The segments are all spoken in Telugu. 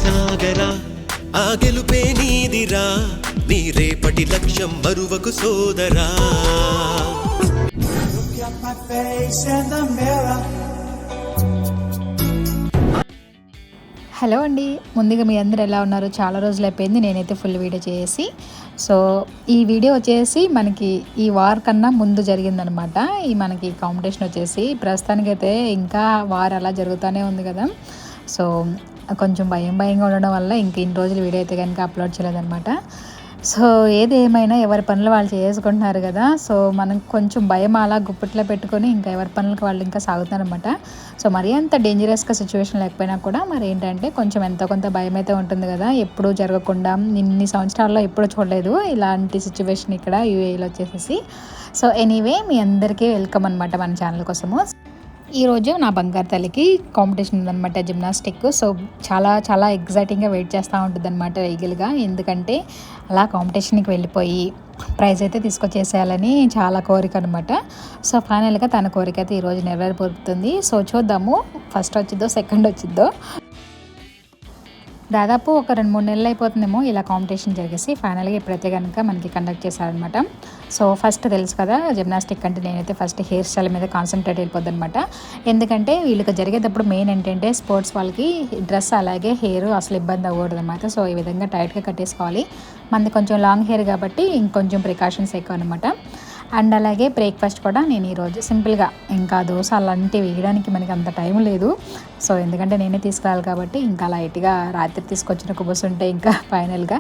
సాగరా ఆ గెలుపే నీదిరా నీ రేపటి లక్ష్యం మరువకు సోదరా. హలో అండి, ముందుగా మీ అందరూ ఎలా ఉన్నారు? చాలా రోజులు అయిపోయింది నేనైతే ఫుల్ వీడియో చేసి. సో ఈ వీడియో వచ్చేసి మనకి ఈ వార్ కన్నా ముందు జరిగిందనమాట. ఈ మనకి కాంపిటీషన్ వచ్చేసి ప్రస్తుతానికైతే ఇంకా వార్ అలా జరుగుతూనే ఉంది కదా. సో కొంచెం భయంగా ఉండడం వల్ల ఇంక ఇన్ని రోజులు వీడియో అయితే కనుక అప్లోడ్ చేయలేదన్నమాట. సో ఏది ఏమైనా ఎవరి పనులు వాళ్ళు చేసుకుంటున్నారు కదా. సో మనం కొంచెం భయం అలా గుప్పిట్లో పెట్టుకొని ఇంకా ఎవరి పనులకు వాళ్ళు ఇంకా సాగుతున్నారనమాట. సో మరీ అంత డేంజరస్గా సిచ్యువేషన్ లేకపోయినా కూడా మరి ఏంటంటే కొంచెం ఎంతో కొంత భయం అయితే ఉంటుంది కదా. ఎప్పుడూ జరగకుండా ఇన్ని సంవత్సరాల్లో ఎప్పుడూ చూడలేదు ఇలాంటి సిచ్యువేషన్ ఇక్కడ యూఏఈలో వచ్చేసేసి. సో ఎనీవే మీ అందరికీ వెల్కమ్ అనమాట మన ఛానల్ కోసము. ఈరోజు నా బంగారు తల్లికి కాంపిటీషన్ ఉందన్నమాట, జిమ్నాస్టిక్. సో చాలా ఎగ్జైటింగ్గా వెయిట్ చేస్తూ ఉంటుంది అనమాట రీగల్గా. ఎందుకంటే అలా కాంపిటీషన్కి వెళ్ళిపోయి ప్రైజ్ అయితే తీసుకొచ్చేసేయాలని చాలా కోరిక అనమాట. సో ఫైనల్గా తన కోరిక అయితే ఈరోజు నెరవేరిపోతుంది. సో చూద్దాము ఫస్ట్ వచ్చిద్దో సెకండ్ వచ్చిద్దో. దాదాపు ఒక 2-3 నెలలు అయిపోతుందేమో ఇలా కాంపిటీషన్ జరిగేసి ఫైనల్గా ఇప్పుడైతే కనుక మనకి కండక్ట్ చేశారనమాట. సో ఫస్ట్ తెలుసు కదా జిమ్నాస్టిక్ అంటే నేనైతే ఫస్ట్ హెయిర్ స్టైల్ మీద కాన్సన్ట్రేట్ అయిపోద్ది అనమాట. ఎందుకంటే వీళ్ళకి జరిగేటప్పుడు మెయిన్ ఏంటంటే స్పోర్ట్స్ వాళ్ళకి డ్రెస్ అలాగే హెయిర్ అసలు ఇబ్బంది అవ్వకూడదు అనమాట. సో ఈ విధంగా టైట్గా కట్టేసుకోవాలి. మనది కొంచెం లాంగ్ హెయిర్ కాబట్టి ఇంకొంచెం ప్రికాషన్స్ ఎక్కువ అనమాట. అండ్ అలాగే బ్రేక్ఫాస్ట్ కూడా నేను ఈరోజు సింపుల్గా, ఇంకా దోశ అలాంటివి వేయడానికి మనకి అంత టైం లేదు. సో ఎందుకంటే నేనే తీసుకురావాలి కాబట్టి ఇంకా లైట్గా రాత్రి తీసుకొచ్చిన కుబుస్ ఉంటే ఇంకా ఫైనల్గా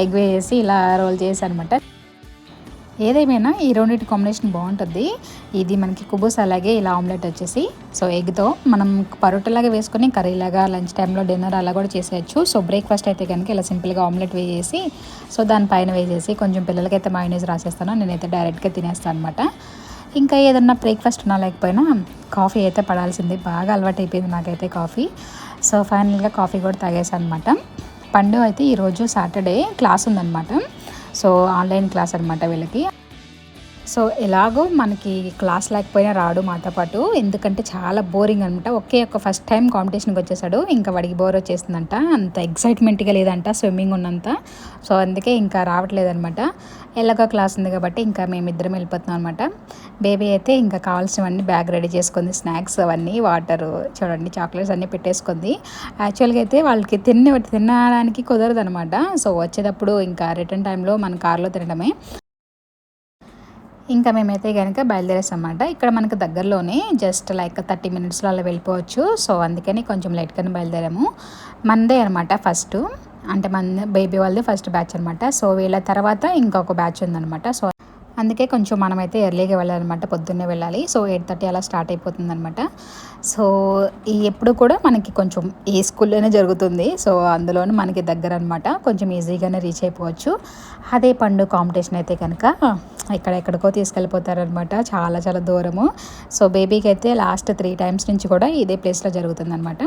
ఎగ్ వేసి ఇలా రోల్ చేసి అనమాట. ఏదేమైనా ఈ రెండింటి కాంబినేషన్ బాగుంటుంది. ఇది మనకి కుబుస్ అలాగే ఇలా ఆమ్లెట్ వచ్చేసి సో ఎగ్తో మనం పరోటాలాగా వేసుకొని కర్రీలాగా లంచ్ టైంలో డిన్నర్ అలా కూడా చేసేయచ్చు. సో బ్రేక్ఫాస్ట్ అయితే కనుక ఇలా సింపుల్గా ఆమ్లెట్ వేసేసి సో దానిపైన వేసేసి కొంచెం పిల్లలకైతే మైనీస్ రాసేస్తాను, నేనైతే డైరెక్ట్గా తినేస్తాను అనమాట. ఇంకా ఏదన్నా బ్రేక్ఫాస్ట్ ఉన్నా లేకపోయినా కాఫీ అయితే పడాల్సింది, బాగా అలవాటు అయిపోయింది నాకైతే కాఫీ. సో ఫైనల్గా కాఫీ కూడా తాగేసాను అనమాట. పండు అయితే ఈరోజు సాటర్డే క్లాస్ ఉందన్నమాట. సో ఆన్లైన్ క్లాస్ అనమాట వీళ్ళకి. సో ఎలాగో మనకి క్లాస్ లేకపోయినా రాడు మాతో పాటు, ఎందుకంటే చాలా బోరింగ్ అనమాట. ఒక్క ఫస్ట్ టైం కాంపిటీషన్కి వచ్చేసాడు, ఇంకా వాడికి బోర్ వచ్చేస్తుందంట, అంత ఎక్సైట్మెంట్గా లేదంట స్విమ్మింగ్ ఉన్నంత. సో అందుకే ఇంకా రావట్లేదనమాట. ఎలాగో క్లాస్ ఉంది కాబట్టి ఇంకా మేమిద్దరం వెళ్ళిపోతున్నాం అనమాట. బేబీ అయితే ఇంకా కావాల్సినవన్నీ బ్యాగ్ రెడీ చేసుకుంది, స్నాక్స్ అవన్నీ, వాటరు చూడండి, చాక్లెట్స్ అన్నీ పెట్టేసుకుంది. యాక్చువల్గా అయితే వాళ్ళకి తినడానికి కుదరదు అనమాట. సో వచ్చేటప్పుడు ఇంకా రిటర్న్ టైంలో మన కార్లో తినడమే. ఇంకా మేమైతే కనుక బయలుదేరేసామన్నమాట. ఇక్కడ మనకు దగ్గరలోనే జస్ట్ లైక్ 30 మినిట్స్లో అలా వెళ్ళిపోవచ్చు. సో అందుకని కొంచెం లేట్గానే బయలుదేరాము. మనదే అనమాట ఫస్ట్, అంటే మన బేబీ వాళ్ళది ఫస్ట్ బ్యాచ్ అనమాట. సో వీళ్ళ తర్వాత ఇంకొక బ్యాచ్ ఉందనమాట. సో అందుకే కొంచెం మనమైతే ఎర్లీగా వెళ్ళాలన్నమాట, పొద్దున్నే వెళ్ళాలి. సో 8:30 అలా స్టార్ట్ అయిపోతుంది అనమాట. సో ఎప్పుడు కూడా మనకి కొంచెం ఏ స్కూల్లోనే జరుగుతుంది. సో అందులోనూ మనకి దగ్గర అనమాట, కొంచెం ఈజీగానే రీచ్ అయిపోవచ్చు. అదే పండు కాంపిటీషన్ అయితే కనుక ఎక్కడెక్కడికో తీసుకెళ్ళిపోతారనమాట, చాలా దూరము. సో బేబీకి అయితే లాస్ట్ 3 టైమ్స్ నుంచి కూడా ఇదే ప్లేస్లో జరుగుతుంది అనమాట.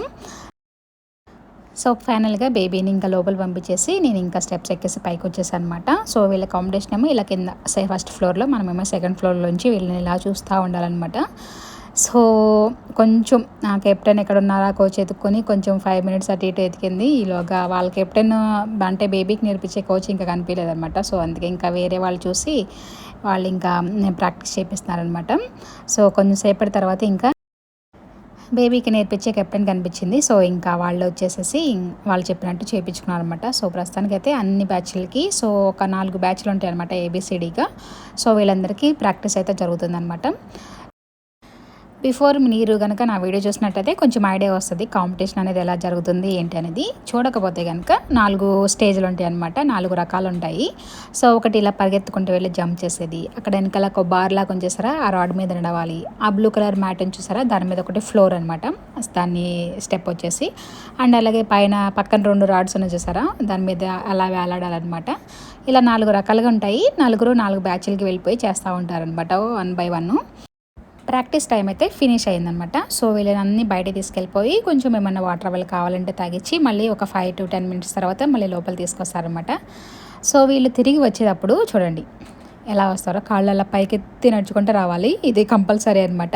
సో ఫైనల్గా బేబీని ఇంకా లోపల పంపించేసి నేను ఇంకా స్టెప్స్ ఎక్కేసి పైకి వచ్చేసాను అనమాట. సో వీళ్ళ కాంపిటీషన్ ఏమో ఇలా కింద ఫస్ట్ ఫ్లోర్లో, మనమేమో సెకండ్ ఫ్లోర్లోంచి వీళ్ళని ఇలా చూస్తూ ఉండాలన్నమాట. సో కొంచెం కెప్టెన్ ఎక్కడ ఉన్నారా కోచ్ ఎత్తుక్కొని కొంచెం 5 మినిట్స్ అటు ఇటు ఎతికింది. ఈలోగా వాళ్ళ కెప్టెన్ అంటే బేబీకి నేర్పించే కోచ్ ఇంకా కనిపించలేదన్నమాట. సో అందుకే ఇంకా వేరే వాళ్ళు చూసి వాళ్ళు ఇంకా ప్రాక్టీస్ చేపిస్తున్నారనమాట. సో కొంచెం సేపటి తర్వాత ఇంకా బేబీకి నేర్పించే కెప్టెన్ కనిపించింది. సో ఇంకా వాళ్ళు వచ్చేసేసి వాళ్ళు చెప్పినట్టు చేయించుకున్నారు అనమాట. సో ప్రస్తుతానికైతే అన్ని బ్యాచ్లకి సో ఒక 4 బ్యాచ్లు ఉంటాయి అనమాట ఏబిసిడీగా. సో వీళ్ళందరికీ ప్రాక్టీస్ అయితే జరుగుతుందన్నమాట. బిఫోర్ మీరు కనుక నా వీడియో చూసినట్టయితే కొంచెం ఐడియా వస్తుంది కాంపిటీషన్ అనేది ఎలా జరుగుతుంది ఏంటి అనేది. చూడకపోతే కనుక 4 స్టేజ్లు ఉంటాయి అనమాట, 4 రకాలు ఉంటాయి. సో ఒకటి ఇలా పరిగెత్తుకుంటూ వెళ్ళి జంప్ చేసేది, అక్కడ వెనకాల ఒక బార్ లాగా ఉంచేసారా ఆ రాడ్ మీద నడవాలి, ఆ బ్లూ కలర్ మ్యాట్ చూసారా దాని మీద ఒకటి ఫ్లోర్ అనమాట, దాన్ని స్టెప్ వచ్చేసి. అండ్ అలాగే పక్కన 2 రాడ్స్ ఉన్నాయి చూసారా దాని మీద అలా వేలాడాలన్నమాట. ఇలా 4 రకాలుగా ఉంటాయి. 4 బ్యాచ్లకి వెళ్ళిపోయి చేస్తూ ఉంటారనమాట 1 by 1. ప్రాక్టీస్ టైం అయితే ఫినిష్ అయిందనమాట. సో వీళ్ళని అన్నీ బయట తీసుకెళ్ళిపోయి కొంచెం ఏమన్నా వాటర్ వాళ్ళు కావాలంటే తాగించి మళ్ళీ ఒక 5 to 10 మినిట్స్ తర్వాత మళ్ళీ లోపల తీసుకొస్తారనమాట. సో వీళ్ళు తిరిగి వచ్చేటప్పుడు చూడండి ఎలా వస్తారో కాళ్ళు అలా పైకెత్తి నడుచుకుంటూ రావాలి. ఇది కంపల్సరీ అనమాట.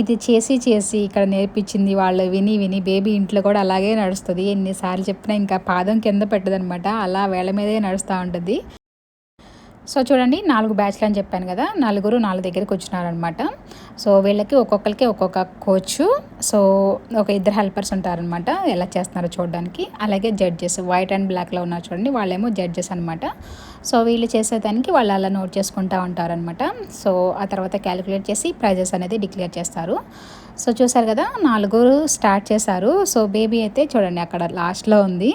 ఇది చేసి చేసి ఇక్కడ నేర్పించింది వాళ్ళు విని విని బేబీ ఇంట్లో కూడా అలాగే నడుస్తుంది. ఎన్నిసార్లు చెప్పినా ఇంకా పాదం కింద పెట్టదనమాట. అలా వేళ్ళ మీదే నడుస్తూ ఉంటుంది. సో చూడండి 4 బ్యాచ్లు అని చెప్పాను కదా, నలుగురు 4 దగ్గరికి వచ్చినారనమాట. సో వీళ్ళకి ఒక్కొక్కరికి ఒక్కొక్క కోచ్, సో ఒక 2 హెల్పర్స్ ఉంటారనమాట ఎలా చేస్తున్నారో చూడడానికి. అలాగే జడ్జెస్ వైట్ అండ్ బ్లాక్లో ఉన్నారు చూడండి, వాళ్ళేమో జడ్జెస్ అనమాట. సో వీళ్ళు చేసేదానికి వాళ్ళు అలా నోట్ చేసుకుంటూ ఉంటారనమాట. సో ఆ తర్వాత క్యాలిక్యులేట్ చేసి ప్రైజెస్ అనేది డిక్లేర్ చేస్తారు. సో చూసారు కదా 4 స్టార్ట్ చేశారు. సో బేబీ అయితే చూడండి అక్కడ లాస్ట్లో ఉంది.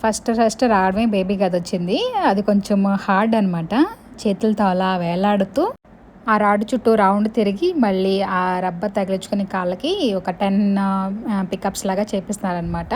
ఫస్ట్ రావడమే బేబీకి అది వచ్చింది. అది కొంచెం హార్డ్ అనమాట. చేతులతో అలా వేలాడుతూ ఆ రాడ్ చుట్టూ రౌండ్ తిరిగి మళ్ళీ ఆ రబ్బర్ తగిలించుకుని కాళ్ళకి ఒక 10 పికప్స్ లాగా చేపిస్తున్నారనమాట.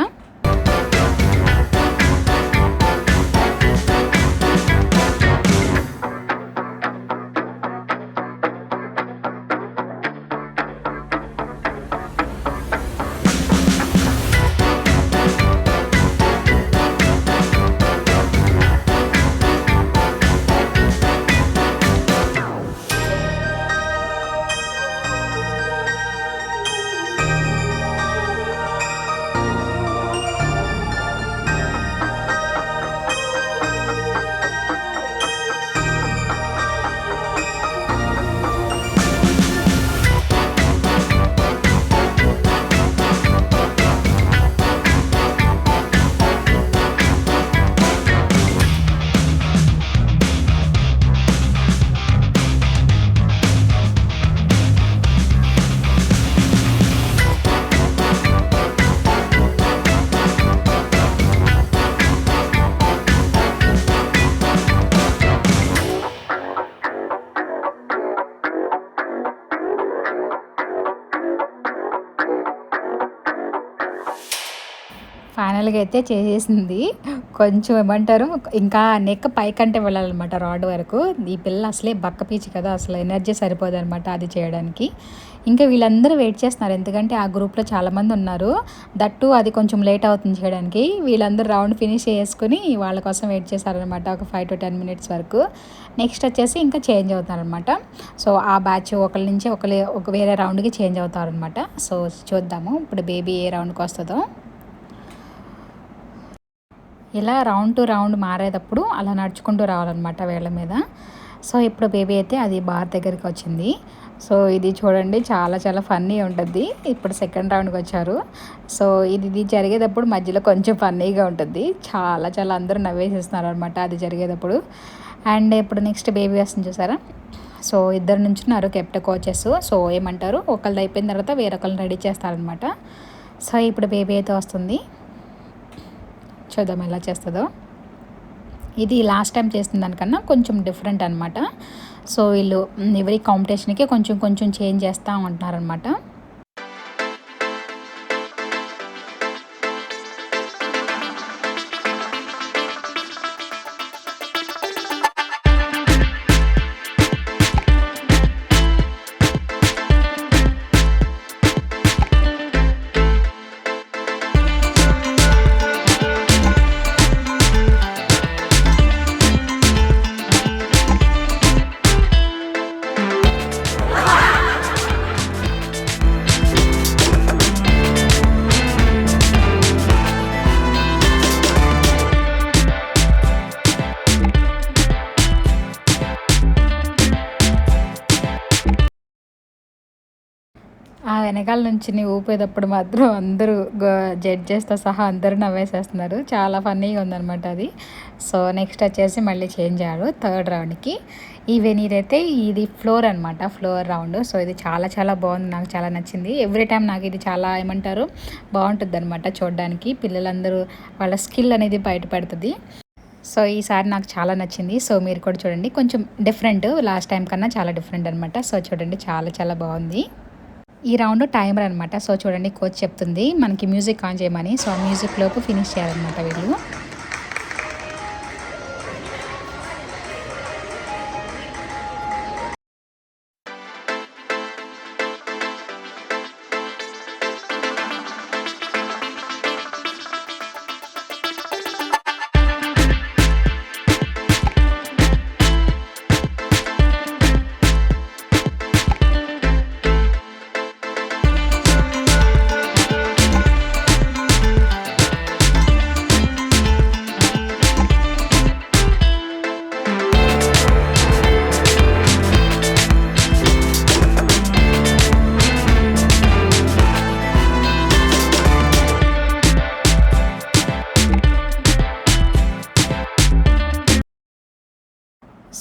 ఫైనల్గా అయితే చేసేసింది. కొంచెం ఏమంటారు ఇంకా నెక్ పైకంటే వెళ్ళాలన్నమాట రాడ్ వరకు. ఈ పిల్ల అసలే బక్క పీచి కదా, అసలు ఎనర్జీ సరిపోదు అనమాట అది చేయడానికి. ఇంకా వీళ్ళందరూ వెయిట్ చేస్తున్నారు, ఎందుకంటే ఆ గ్రూప్లో చాలామంది ఉన్నారు. దట్టు అది కొంచెం లేట్ అవుతుంది చేయడానికి. వీళ్ళందరూ రౌండ్ ఫినిష్ చేసుకుని వాళ్ళ కోసం వెయిట్ చేశారనమాట ఒక 5 to 10 minutes వరకు. నెక్స్ట్ వచ్చేసి ఇంకా చేంజ్ అవుతారనమాట. సో ఆ బ్యాచ్ ఒకరి నుంచి ఒక వేరే రౌండ్కి చేంజ్ అవుతారనమాట. సో చూద్దాము ఇప్పుడు బేబీ ఏ రౌండ్కి వస్తుందో. ఇలా రౌండ్ టు రౌండ్ మారేటప్పుడు అలా నడుచుకుంటూ రావాలన్నమాట వేళ్ళ మీద. సో ఇప్పుడు బేబీ అయితే అది బార్ దగ్గరికి వచ్చింది. సో ఇది చూడండి చాలా చాలా ఫన్నీ ఉంటుంది. ఇప్పుడు సెకండ్ రౌండ్కి వచ్చారు. సో ఇది జరిగేటప్పుడు మధ్యలో కొంచెం ఫన్నీగా ఉంటుంది. చాలా చాలా అందరూ నవ్వేసేస్తున్నారు అనమాట అది జరిగేటప్పుడు. అండ్ ఇప్పుడు నెక్స్ట్ బేబీ వస్తుంది చూసారా. సో ఇద్దరు నుంచున్నారు కెప్టెన్ కోచెస్. సో ఏమంటారు ఒకళ్ళది అయిపోయిన తర్వాత వేరొకళ్ళని రెడీ చేస్తారనమాట. సో ఇప్పుడు బేబీ అయితే వస్తుంది, చూద్దాం ఎలా చేస్తుందో. ఇది లాస్ట్ టైం చేసిన దానికన్నా కొంచెం డిఫరెంట్ అనమాట. సో వీళ్ళు ఎవరి కాంపిటీషన్కి కొంచెం కొంచెం చేంజ్ చేస్తూ ఉంటున్నారనమాట. ఆ వెనకాల నుంచి ఊపేటప్పుడు మాత్రం అందరూ జడ్జెస్తో సహా అందరూ నవ్వేసేస్తున్నారు. చాలా ఫన్నీగా ఉందనమాట అది. సో నెక్స్ట్ వచ్చేసి మళ్ళీ చేంజ్ అయ్యారు థర్డ్ రౌండ్కి. ఈవెన్ ఇదైతే ఇది ఫ్లోర్ అనమాట, ఫ్లోర్ రౌండ్. సో ఇది చాలా చాలా బాగుంది, నాకు చాలా నచ్చింది. ఎవ్రీ టైం నాకు ఇది చాలా ఏమంటారు బాగుంటుంది అనమాట చూడడానికి. పిల్లలందరూ వాళ్ళ స్కిల్ అనేది బయటపడుతుంది. సో ఈసారి నాకు చాలా నచ్చింది. సో మీరు కూడా చూడండి, కొంచెం డిఫరెంట్, లాస్ట్ టైం కన్నా చాలా డిఫరెంట్ అనమాట. సో చూడండి చాలా చాలా బాగుంది. ఈ రౌండ్ టైమర్ అనమాట. సో చూడండి కోచ్ చెప్తుంది మనకి మ్యూజిక్ ఆన్ చేయమని. సో ఆ మ్యూజిక్ లోపు ఫినిష్ చేయాలన్నమాట వీళ్ళు.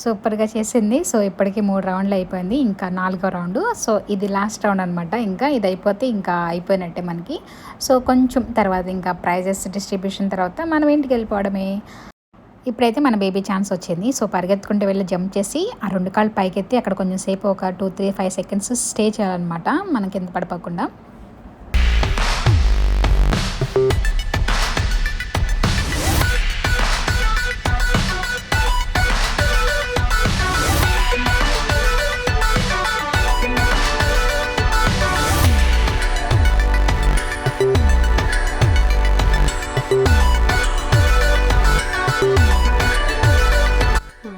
సూపర్గా చేసింది. సో ఇప్పటికి 3 రౌండ్లు అయిపోయింది, ఇంకా 4వ రౌండ్. సో ఇది లాస్ట్ రౌండ్ అనమాట. ఇంకా ఇది అయిపోతే ఇంకా అయిపోయినట్టే మనకి. సో కొంచెం తర్వాత ఇంకా ప్రైజెస్ డిస్ట్రిబ్యూషన్ తర్వాత మనం ఇంటికి వెళ్ళిపోవడమే. ఇప్పుడైతే మన బేబీ ఛాన్స్ వచ్చింది. సో పరిగెత్తుకుంటూ వెళ్ళి జంప్ చేసి ఆ 2 కాళ్ళు పైకెత్తి అక్కడ కొంచెం సేపు ఒక 2, 3, 5 సెకండ్స్ స్టే చేయాలన్నమాట, మనం కింద పడిపోకుండా.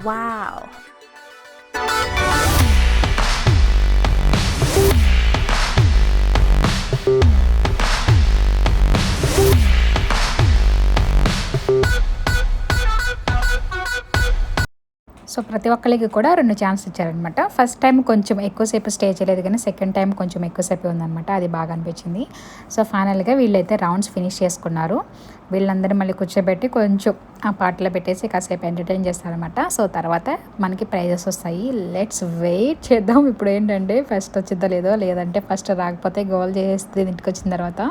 Wow. సో ప్రతి ఒక్కరికి కూడా 2 ఛాన్స్ ఇచ్చారనమాట. ఫస్ట్ టైం కొంచెం ఎక్కువసేపు స్టే చేయలేదు, కానీ సెకండ్ టైం కొంచెం ఎక్కువసేపు ఉందనమాట, అది బాగా అనిపించింది. సో ఫైనల్గా వీళ్ళైతే రౌండ్స్ ఫినిష్ చేసుకున్నారు. వీళ్ళందరూ మళ్ళీ కూర్చోబెట్టి కొంచెం ఆ పాటలో పెట్టేసి కాసేపు ఎంటర్టైన్ చేస్తారనమాట. సో తర్వాత మనకి ప్రైజెస్ వస్తాయి. లెట్స్ వెయిట్ చేద్దాం. ఇప్పుడు ఏంటంటే ఫస్ట్ వచ్చిందో లేదో, లేదంటే ఫస్ట్ రాకపోతే గోల్ చేస్తుంది ఇంటికి వచ్చిన తర్వాత.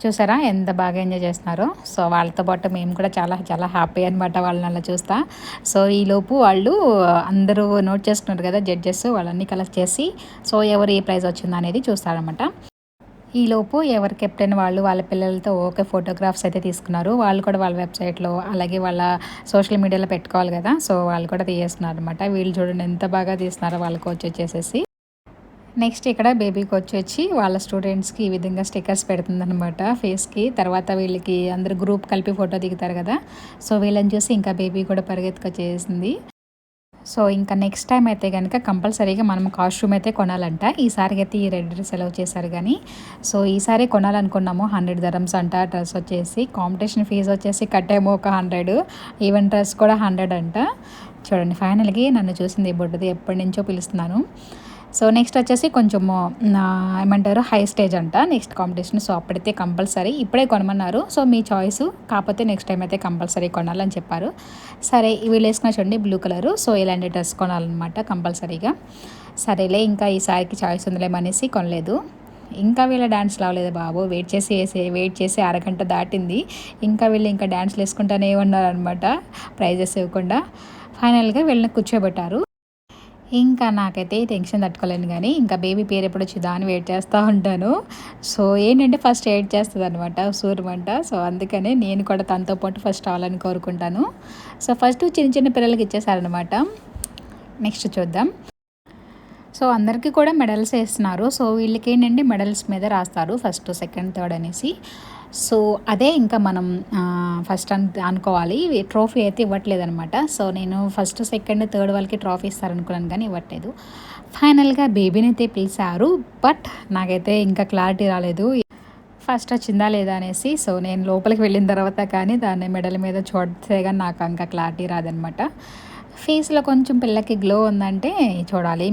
చూసారా ఎంత బాగా ఎంజాయ్ చేస్తున్నారో. సో వాళ్ళతో పాటు మేము కూడా చాలా చాలా హ్యాపీ అనమాట వాళ్ళని అలా చూస్తా. సో ఈలోపు వాళ్ళు అందరూ నోట్ చేసుకున్నారు కదా జడ్జెస్, వాళ్ళన్నీ కలెక్ట్ చేసి సో ఎవరు ఏ ప్రైజ్ వచ్చిందో అనేది చూస్తారనమాట. ఈలోపు ఎవరు కెప్టెన్ వాళ్ళు వాళ్ళ పిల్లలతో ఓకే ఫోటోగ్రాఫ్స్ అయితే తీసుకున్నారు. వాళ్ళు కూడా వాళ్ళ వెబ్సైట్లో అలాగే వాళ్ళ సోషల్ మీడియాలో పెట్టుకోవాలి కదా, సో వాళ్ళు కూడా తీసేస్తున్నారు అనమాట. వీళ్ళు చూడండి ఎంత బాగా తీస్తున్నారో వాళ్ళ కోచ్ వచ్చేసేసి. నెక్స్ట్ ఇక్కడ బేబీ కోచ్ వచ్చి వాళ్ళ స్టూడెంట్స్కి ఈ విధంగా స్టిక్కర్స్ పెడుతుందనమాట ఫేస్కి. తర్వాత వీళ్ళకి అందరు గ్రూప్ కలిపి ఫోటో దిగుతారు కదా, సో వీళ్ళని చూసి ఇంకా బేబీ కూడా పరిగెత్తుకొచ్చేసింది. సో ఇంకా నెక్స్ట్ టైం అయితే కనుక కంపల్సరీగా మనం కాస్ట్యూమ్ అయితే కొనాలంట. ఈసారి అయితే ఈ రెడ్ డ్రెస్ అలౌ చేశారు కానీ, సో ఈసారి కొనాలనుకున్నాము. 100 dirhams అంట డ్రెస్ వచ్చేసి. కాంపిటీషన్ ఫీజు వచ్చేసి కట్టేమో ఒక 100, ఈవెన్ డ్రెస్ కూడా 100 అంట. చూడండి ఫైనల్గా నన్ను చూసింది బొడ్డుది, ఎప్పటి నుంచో పిలుస్తున్నాను. సో నెక్స్ట్ వచ్చేసి కొంచెము ఏమంటారు హై స్టేజ్ అంట నెక్స్ట్ కాంపిటీషన్. సో అప్పుడైతే కంపల్సరీ ఇప్పుడే కొనమన్నారు. సో మీ చాయిస్, కాకపోతే నెక్స్ట్ టైం అయితే కంపల్సరీ కొనాలని చెప్పారు. సరే వీళ్ళు వేసుకున్న చూడండి బ్లూ కలరు. సో ఇలాంటి డ్రెస్ కొనాలన్నమాట కంపల్సరీగా. సరేలే ఇంకా ఈసారికి చాయిస్ ఉందిలేమనేసి కొనలేదు. ఇంకా వీళ్ళ డ్యాన్స్ రావలేదు బాబు. వెయిట్ చేసి అరగంట దాటింది. ఇంకా వీళ్ళు ఇంకా డ్యాన్స్లు వేసుకుంటానే ఉన్నారనమాట, ప్రైజెస్ ఇవ్వకుండా. ఫైనల్గా వీళ్ళని కూర్చోబెట్టారు. ఇంకా నాకైతే టెన్షన్ తట్టుకోలేను కానీ ఇంకా బేబీ పేరు ఎప్పుడు వచ్చిందా అని వెయిట్ చేస్తూ ఉంటాను. సో ఏంటంటే ఫస్ట్ వెయిట్ చేస్తుంది అనమాట సూర్యమంట. సో అందుకనే నేను కూడా తనతో పాటు ఫస్ట్ రావాలని కోరుకుంటాను. సో ఫస్ట్ చిన్న పిల్లలకి ఇచ్చేసారనమాట. నెక్స్ట్ చూద్దాం. సో అందరికీ కూడా మెడల్స్ వేస్తున్నారు. సో వీళ్ళకి ఏంటంటే మెడల్స్ మీద రాస్తారు ఫస్ట్, సెకండ్, థర్డ్ అనేసి. సో అదే ఇంకా మనం ఫస్ట్ అనుకోవాలి. ట్రోఫీ అయితే ఇవ్వట్లేదు అనమాట. సో నేను ఫస్ట్, సెకండ్, థర్డ్ వాళ్ళకి ట్రోఫీ ఇస్తారనుకున్నాను కానీ ఇవ్వట్లేదు. ఫైనల్గా బేబీని అయితే పిలిచారు, బట్ నాకైతే ఇంకా క్లారిటీ రాలేదు ఫస్ట్ వచ్చిందా లేదా అనేసి. సో నేను లోపలికి వెళ్ళిన తర్వాత కానీ దాన్ని మెడల్ మీద చూడితే కానీ నాకు ఇంకా క్లారిటీ రాదనమాట. ఫేస్లో కొంచెం పిల్లకి గ్లో ఉందంటే చూడాలి,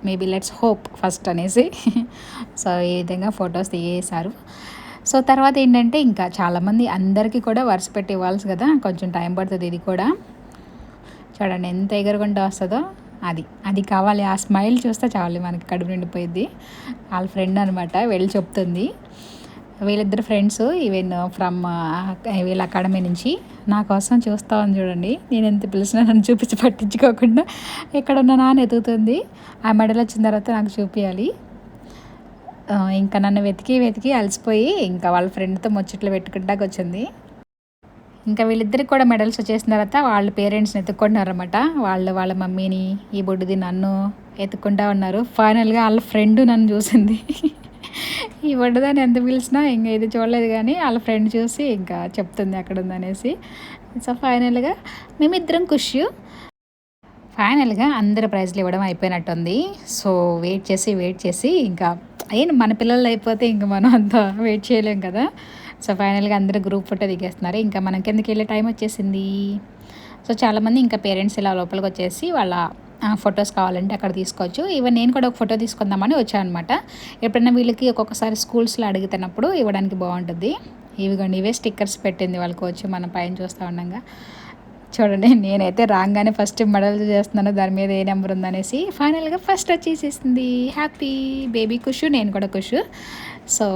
మేబీ లెట్స్ హోప్ ఫస్ట్ అనేసి. సో ఈ విధంగా ఫొటోస్ తీయేశారు. సో తర్వాత ఏంటంటే ఇంకా చాలామంది అందరికీ కూడా వరుస పెట్టి ఇవ్వాల్సి కదా, కొంచెం టైం పడుతుంది. ఇది కూడా చూడండి ఎంత ఎగురుకుంటూ వస్తుందో, అది కావాలి. ఆ స్మైల్ చూస్తే చాలు మనకి కడుపు నిండిపోయింది. వాళ్ళ ఫ్రెండ్ అనమాట వెళ్ళి చెప్తుంది. వీళ్ళిద్దరు ఫ్రెండ్స్ ఈవెన్ ఫ్రమ్ వీళ్ళ అకాడమీ నుంచి నా కోసం చూస్తూ ఉంది చూడండి. నేను ఎంత పిలిచినా నన్ను చూపించి పట్టించుకోకుండా ఎక్కడున్నా నాన్న ఎదుగుతుంది. ఆ మెడల్ వచ్చిన తర్వాత నాకు చూపించాలి. ఇంకా నన్ను వెతికి అలసిపోయి ఇంకా వాళ్ళ ఫ్రెండ్తో ముచ్చట్లు పెట్టుకుంటాక వచ్చింది. ఇంకా వీళ్ళిద్దరికి కూడా మెడల్స్ వచ్చేసిన తర్వాత వాళ్ళ పేరెంట్స్ని ఎత్తుకుంటున్నారన్నమాట. వాళ్ళ మమ్మీని, ఈ బొడ్డుది నన్ను ఎత్తుకుంటా ఉన్నారు. ఫైనల్గా వాళ్ళ ఫ్రెండ్ నన్ను చూసింది. ఈ బొడ్డుదాన్ని ఎంత పిలిచినా ఇంకా ఇది చూడలేదు కానీ వాళ్ళ ఫ్రెండ్ చూసి ఇంకా చెప్తుంది అక్కడ ఉందనేసి. సో ఫైనల్గా మేమిద్దరం ఖుషి. ఫైనల్గా అందరు ప్రైజ్లు ఇవ్వడం అయిపోయినట్టుంది. సో వెయిట్ చేసి ఇంకా అయినా మన పిల్లలు అయిపోతే ఇంకా మనం అంత వెయిట్ చేయలేం కదా. సో ఫైనల్గా అందరూ గ్రూప్ ఫోటో దిగేస్తున్నారు. ఇంకా మనం కిందకి వెళ్ళే టైం వచ్చేసింది. సో చాలామంది ఇంకా పేరెంట్స్ ఇలా లోపలికి వచ్చేసి వాళ్ళ ఫొటోస్ కావాలంటే అక్కడ తీసుకోవచ్చు. ఈవెన్ నేను కూడా ఒక ఫోటో తీసుకుందామని వచ్చాను అనమాట. ఎప్పుడైనా వీళ్ళకి ఒక్కొక్కసారి స్కూల్స్లో అడుగుతున్నప్పుడు ఇవ్వడానికి బాగుంటుంది. ఇవిగోండి, ఇవే స్టిక్కర్స్ పెట్టింది వాళ్ళకి వచ్చి మనం పైన చూస్తూ ఉండగా. చూడండి, నేనైతే రాగానే ఫస్ట్ మెడల్ చేస్తున్నాను దాని మీద ఏ నెంబర్ ఉందనేసి. ఫైనల్గా ఫస్ట్ వచ్చేసేసింది. హ్యాపీ బేబీ ఖుషు, నేను కూడా ఖుషు. సో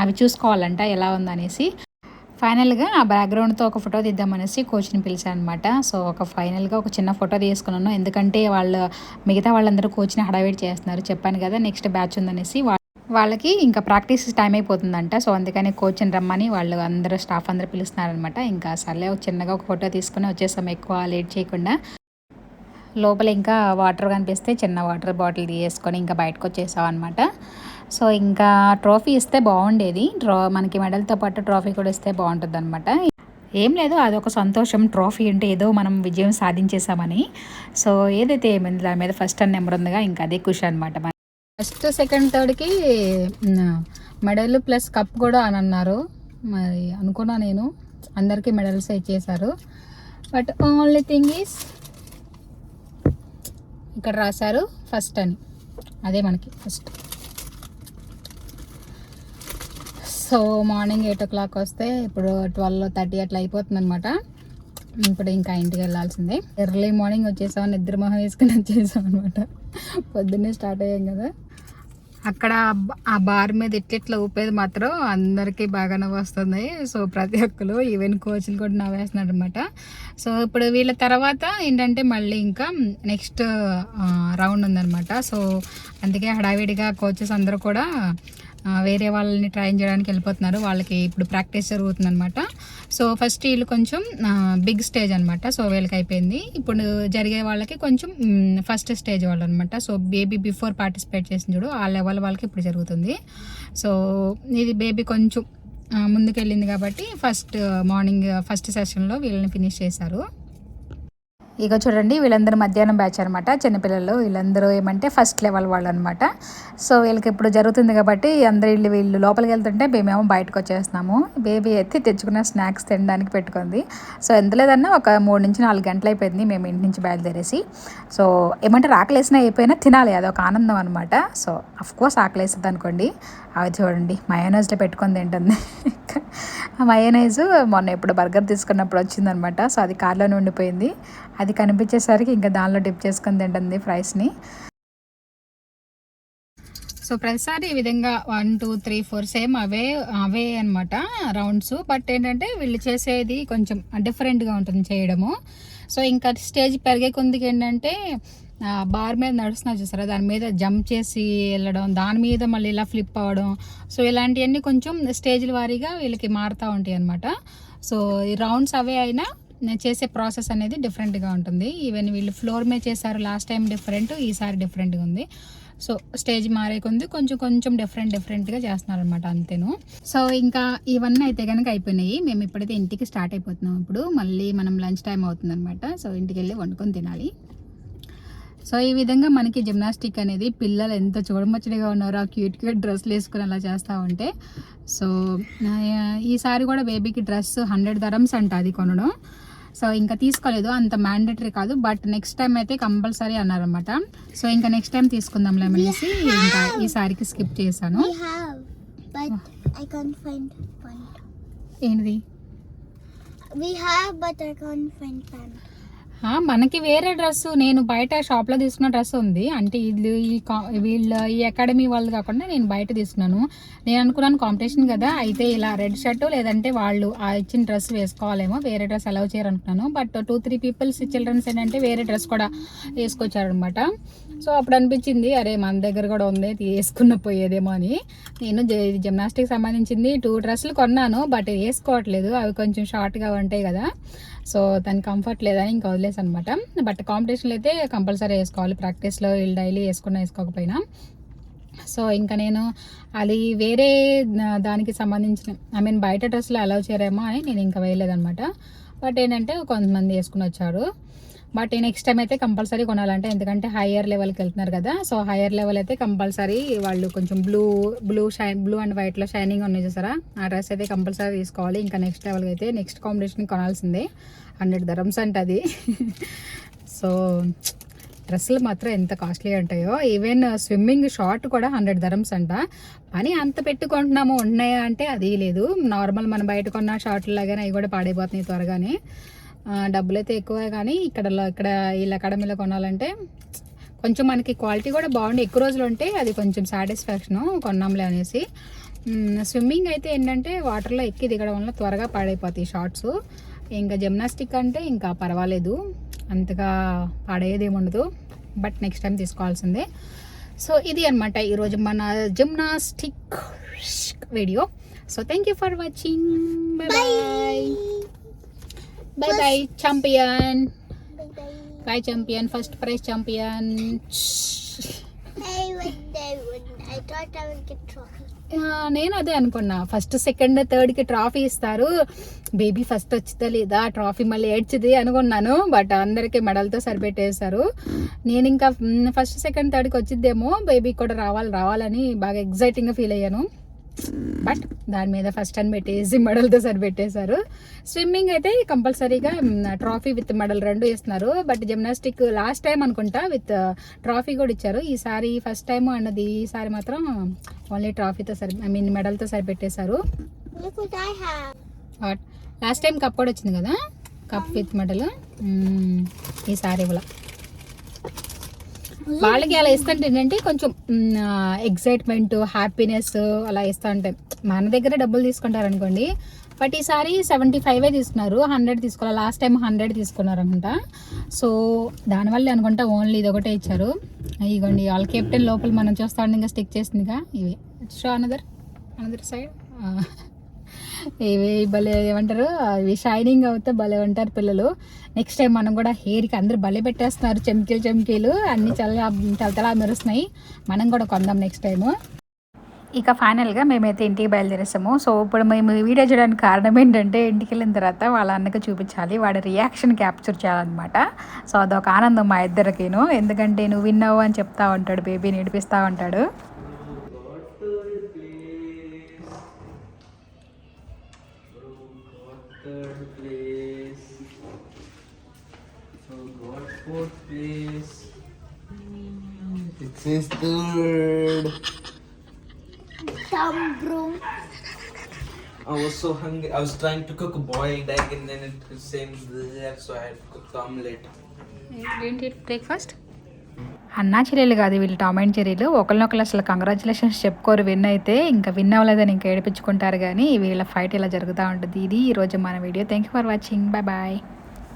అవి చూసుకోవాలంట ఎలా ఉందనేసి. ఫైనల్గా ఆ బ్యాక్గ్రౌండ్తో ఒక ఫోటో తీద్దామనేసి కోచ్ని పిలిచాను అనమాట. సో ఫైనల్గా ఒక చిన్న ఫోటో తీసుకున్నాను. ఎందుకంటే మిగతా వాళ్ళందరూ కోచ్ని హడావిడి చేస్తున్నారు. చెప్పాను కదా నెక్స్ట్ బ్యాచ్ ఉందనేసి. వాళ్ళకి ఇంకా ప్రాక్టీస్ టైం అయిపోతుందంట. సో అందుకని కోచ్ని రమ్మని వాళ్ళు అందరూ స్టాఫ్ అందరూ పిలుస్తున్నారనమాట. ఇంకా సర్లే చిన్నగా ఒక ఫోటో తీసుకుని వచ్చేసాం ఎక్కువ లేట్ చేయకుండా. లోపల ఇంకా వాటర్ కనిపిస్తే చిన్న వాటర్ బాటిల్ తీసుకొని ఇంకా బయటకు వచ్చేసాం అనమాట. సో ఇంకా ట్రోఫీ ఇస్తే బాగుండేది. మనకి మెడల్తో పాటు ట్రోఫీ కూడా ఇస్తే బాగుంటుంది అనమాట. ఏం లేదు, అదొక సంతోషం. ట్రోఫీ అంటే ఏదో మనం విజయం సాధించేసామని. సో ఏదైతే ఏమైంది దాని మీద ఫస్ట్ నెంబర్ ఉందిగా, ఇంకా అదే ఖుషి అనమాట. ఫస్ట్ సెకండ్ థర్డ్కి మెడల్ ప్లస్ కప్ కూడా అని అన్నారు. మరి అనుకున్నా నేను అందరికీ మెడల్స్ ఇచ్చేసారు. బట్ ఓన్లీ థింగ్ ఈస్ ఇక్కడ రాశారు ఫస్ట్ అని, అదే మనకి ఫస్ట్. సో మార్నింగ్ 8 o'clock వస్తే ఇప్పుడు 12:30 అట్లా అయిపోతుంది అనమాట. ఇప్పుడు ఇంకా ఇంటికి వెళ్ళాల్సిందే. ఎర్లీ మార్నింగ్ వచ్చేసాం, నిద్ర మొహం వేసుకుని వచ్చేసాం అనమాట. పొద్దున్నే స్టార్ట్ అయ్యాం కదా. అక్కడ ఆ బార్ మీద ఇట్లా ఊపేది మాత్రం అందరికీ బాగా నవ్వు వస్తుంది. సో ప్రతి ఒక్కరు ఈవెన్ కోచ్లు కూడా నవ్వేస్తున్నారు అనమాట. సో ఇప్పుడు వీళ్ళ తర్వాత ఏంటంటే మళ్ళీ ఇంకా నెక్స్ట్ రౌండ్ ఉందన్నమాట. సో అందుకే హడావిడిగా కోచెస్ అందరూ కూడా వేరే వాళ్ళని ట్రైన్ చేయడానికి వెళ్ళిపోతున్నారు. వాళ్ళకి ఇప్పుడు ప్రాక్టీస్ జరుగుతుంది అనమాట. సో ఫస్ట్ వీళ్ళు కొంచెం బిగ్ స్టేజ్ అనమాట. సో వీళ్ళకి అయిపోయింది. ఇప్పుడు జరిగే వాళ్ళకి కొంచెం ఫస్ట్ స్టేజ్ వాళ్ళు అనమాట. సో బేబీ బిఫోర్ పార్టిసిపేట్ చేసింది చూడు, ఆ లెవెల్ వాళ్ళకి ఇప్పుడు జరుగుతుంది. సో ఇది బేబీ కొంచెం ముందుకెళ్ళింది కాబట్టి మార్నింగ్ ఫస్ట్ సెషన్లో వీళ్ళని ఫినిష్ చేశారు. ఇక చూడండి, వీళ్ళందరూ మధ్యాహ్నం బ్యాచ్ అనమాట. చిన్నపిల్లలు వీళ్ళందరూ ఏమంటే ఫస్ట్ లెవెల్ వాళ్ళు అనమాట. సో వీళ్ళకి ఇప్పుడు జరుగుతుంది కాబట్టి అందరూ వీళ్ళు లోపలికి వెళ్తుంటే మేమేమో బయటకు వచ్చేస్తున్నాము. బేబీ అయితే తెచ్చుకున్న స్నాక్స్ తినడానికి పెట్టుకుంది. సో ఎంత లేదన్నా ఒక 3 నుంచి 4 గంటలు అయిపోయింది మేము ఇంటి నుంచి బయలుదేరేసి. సో ఏమంటే ఆకలేసినా అయిపోయినా తినాలి, అదొక ఆనందం అనమాట. సో అఫ్కోర్స్ ఆకలేస్తుంది అనుకోండి. అవి చూడండి మయోనైజ్లో పెట్టుకొని తింటుంది. ఆ మయోనైజ్ మొన్న ఎప్పుడు బర్గర్ తీసుకున్నప్పుడు వచ్చిందనమాట. సో అది కార్లోనే ఉండిపోయింది. అది కనిపించేసరికి ఇంకా దానిలో డిప్ చేసుకొని తింటుంది ఫ్రైస్ని. సో ప్రతిసారి ఈ విధంగా 1 2 3 4 సేమ్ అవే అనమాట రౌండ్స్. బట్ ఏంటంటే వీళ్ళు చేసేది కొంచెం డిఫరెంట్గా ఉంటుంది చేయడము. సో ఇంకా స్టేజ్ పెరిగే కొద్దికి ఏంటంటే బార్ మీద నడుస్తున్నా చూసారా, దాని మీద జంప్ చేసి వెళ్ళడం, దాని మీద మళ్ళీ ఇలా ఫ్లిప్ అవ్వడం. సో ఇలాంటివన్నీ కొంచెం స్టేజ్ల వారీగా వీళ్ళకి మారుతూ ఉంటాయి అనమాట. సో ఈ రౌండ్స్ అవే అయినా చేసే ప్రాసెస్ అనేది డిఫరెంట్గా ఉంటుంది. ఈవెన్ వీళ్ళు ఫ్లోర్ మీద చేశారు లాస్ట్ టైం డిఫరెంట్, ఈసారి డిఫరెంట్గా ఉంది. సో స్టేజ్ మారే కొంది కొంచెం డిఫరెంట్గా చేస్తున్నారు అనమాట, అంతేను. సో ఇంకా ఇవన్నీ అయితే కనుక అయిపోయినాయి. మేము ఇప్పుడైతే ఇంటికి స్టార్ట్ అయిపోతున్నాం. ఇప్పుడు మళ్ళీ మనం లంచ్ టైం అవుతుంది అనమాట. సో ఇంటికి వెళ్ళి వండుకొని తినాలి. సో ఈ విధంగా మనకి జిమ్నాస్టిక్ అనేది పిల్లలు ఎంత చూడముచ్చడిగా ఉన్నారో ఆ క్యూట్ డ్రెస్సులు వేసుకుని అలా చేస్తూ ఉంటే. సో ఈసారి కూడా బేబీకి డ్రెస్ 100 dirhams అంట అది కొనడం. సో ఇంకా తీసుకోలేదు, అంత మ్యాండేటరీ కాదు. బట్ నెక్స్ట్ టైం అయితే కంపల్సరీ అన్నారనమాట. సో ఇంకా నెక్స్ట్ టైం తీసుకుందాంలే అనేసి ఇంకా ఈసారికి స్కిప్ చేశాను. ఏంటిది? మనకి వేరే డ్రెస్సు నేను బయట షాప్లో తీసుకున్న డ్రెస్ ఉంది. అంటే వీళ్ళు ఈ అకాడమీ వాళ్ళు కాకుండా నేను బయట తీసుకున్నాను. నేను అనుకున్నాను కాంపిటీషన్ కదా, అయితే ఇలా రెడ్ షర్టు లేదంటే వాళ్ళు ఆ ఇచ్చిన డ్రెస్ వేసుకోవాలేమో, వేరే డ్రెస్ అలౌ చేయరు అనుకున్నాను. బట్ 2-3 పీపుల్స్ చిల్డ్రన్స్ ఏంటంటే వేరే డ్రెస్ కూడా వేసుకొచ్చారనమాట. సో అప్పుడు అనిపించింది అరే మన దగ్గర కూడా ఉంది వేసుకున్న పోయేదేమో అని. నేను జిమ్నాస్టిక్ సంబంధించింది 2 డ్రెస్సులు కొన్నాను, బట్ వేసుకోవట్లేదు. అవి కొంచెం షార్ట్గా ఉంటాయి కదా, సో దాని కంఫర్ట్ లేదని ఇంకా వదిలేసి అనమాట. బట్ కాంపిటీషన్లో అయితే కంపల్సరీ వేసుకోవాలి, ప్రాక్టీస్లో డైలీ వేసుకోకపోయినా. సో ఇంకా నేను అది వేరే దానికి సంబంధించిన బయట డ్రెస్సులు అలౌ చేయరేమో అని నేను ఇంకా వేయలేదనమాట. బట్ ఏంటంటే కొంతమంది వేసుకుని వచ్చారు. బట్ నెక్స్ట్ టైం అయితే కంపల్సరీ కొనాలంటే, ఎందుకంటే హయ్యర్ లెవెల్కి వెళ్తున్నారు కదా. సో హయ్యర్ లెవెల్ అయితే కంపల్సరీ వాళ్ళు కొంచెం బ్లూ అండ్ వైట్లో షైనింగ్ ఉన్నాయి చూసారా, ఆ డ్రెస్ అయితే కంపల్సరీ తీసుకోవాలి. ఇంకా నెక్స్ట్ లెవెల్కి అయితే నెక్స్ట్ కాంపిటీషన్ కొనాల్సిందే. 100 dirhams అంట అది. సో డ్రెస్సులు మాత్రం ఎంత కాస్ట్లీ ఉంటాయో. ఈవెన్ స్విమ్మింగ్ షార్ట్ కూడా 100 dirhams అంట. పని అంత పెట్టుకుంటున్నాము ఉన్నాయా అంటే అది లేదు. నార్మల్ మనం బయట కొన్న షార్ట్లు లాగానే అవి కూడా పాడైపోతున్నాయి త్వరగానే. డబ్బులు అయితే ఎక్కువే, కానీ ఇక్కడ వీళ్ళ అకాడమీలో కొనాలంటే కొంచెం మనకి క్వాలిటీ కూడా బాగుండి ఎక్కువ రోజులు ఉంటే అది కొంచెం సాటిస్ఫాక్షను కొన్నాంలే అనేసి. స్విమ్మింగ్ అయితే ఏంటంటే వాటర్లో ఎక్కి దిగడం వల్ల త్వరగా పాడైపోతాయి షార్ట్స్. ఇంకా జిమ్నాస్టిక్ అంటే ఇంకా పర్వాలేదు, అంతగా పాడేదేముండదు. బట్ నెక్స్ట్ టైం తీసుకోవాల్సిందే. సో ఇది అనమాట ఈరోజు మన gymnastic video. So thank you for watching. Bye bye champion. Bye champion, first prize champion. I thought I would get trophy. నేను అదే అనుకున్నా, ఫస్ట్ సెకండ్ థర్డ్కి ట్రాఫీ ఇస్తారు, బేబీ ఫస్ట్ వచ్చిందా లేదా ట్రాఫీ మళ్ళీ ఏడ్చిది అనుకున్నాను. బట్ అందరికీ మెడల్తో సరిపెట్టేశారు. నేను ఇంకా ఫస్ట్ సెకండ్ థర్డ్కి వచ్చిద్దేమో, బేబీ కూడా రావాలని బాగా ఎగ్జైటింగ్గా ఫీల్ అయ్యాను. బట్ దాని మీద ఫస్ట్ అని పెట్టేసి మెడల్తో సరిపెట్టేశారు. స్విమ్మింగ్ అయితే కంపల్సరీగా ట్రాఫీ విత్ మెడల్ 2 ఇస్తున్నారు. బట్ జిమ్నాస్టిక్ లాస్ట్ టైం అనుకుంటా విత్ ట్రాఫీ కూడా ఇచ్చారు. ఈసారి ఫస్ట్ టైం అన్నది, ఈసారి మాత్రం ఓన్లీ ట్రాఫీతో మెడల్తో సరిపెట్టేశారు. లాస్ట్ టైం కప్ కూడా వచ్చింది కదా, కప్ విత్ మెడల్. ఈసారి ఇవ్వాల వాళ్ళకి అలా ఇస్తుంటే ఏంటంటే కొంచెం ఎగ్జైట్మెంట్, హ్యాపీనెస్ అలా ఇస్తూ ఉంటాయి. మన దగ్గర డబ్బులు తీసుకుంటారు అనుకోండి, బట్ ఈసారి 75 తీసుకున్నారు, 100 తీసుకోవాలి. లాస్ట్ టైం 100 తీసుకున్నారు అనుకుంటా. సో దానివల్ల అనుకుంటా ఓన్లీ ఇది ఒకటే ఇచ్చారు. ఇగోండి వాళ్ళ కెప్టెన్ లోపల మనం చూస్తా ఉండే ఇంకా స్టిక్ చేసిందిగా ఇవి. షో అనదర్ సైడ్ ఇవి భలే ఏమంటారు, ఇవి షైనింగ్ అవుతే భలే ఉంటారు పిల్లలు. నెక్స్ట్ టైం మనం కూడా హెయిర్కి అందరూ భలే పెట్టేస్తున్నారు, చెమ్కీలు అన్నీ చల్లతలా మెరుస్తున్నాయి. మనం కూడా కొందాం నెక్స్ట్ టైము. ఇక ఫైనల్గా మేమైతే ఇంటికి బయలుదేరేసాము. సో ఇప్పుడు మేము వీడియో చేయడానికి కారణం ఏంటంటే, ఇంటికి వెళ్ళిన తర్వాత వాళ్ళ అన్నకి చూపించాలి, వాడి రియాక్షన్ క్యాప్చర్ చేయాలన్నమాట. సో అదొక ఆనందం మా ఇద్దరికిను, ఎందుకంటే నువ్వు విన్నావు అని చెప్తా ఉంటాడు, బేబీని ఏడిపిస్తూ ఉంటాడు. Third place. So got 4th place. It says third. Bro. I was so hungry. I was trying to cook a boiled egg and then it was saying there, so I had to cook the omelette. Didn't eat breakfast? అన్నా చెల్లెలు కాదు వీళ్ళు, టామ్ అండ్ జెర్రీలు. ఒకరినొకరు అసలు కంగ్రాచులేషన్స్ చెప్పుకోరు. విన్ అయితే ఇంకా విన్ అవ్వలేదని ఇంకా ఏడిపించుకుంటారు, కానీ వీళ్ళ ఫైట్ ఇలా జరుగుతూ ఉంటుంది. ఇది ఈరోజు మన video. Thank you for watching. Bye.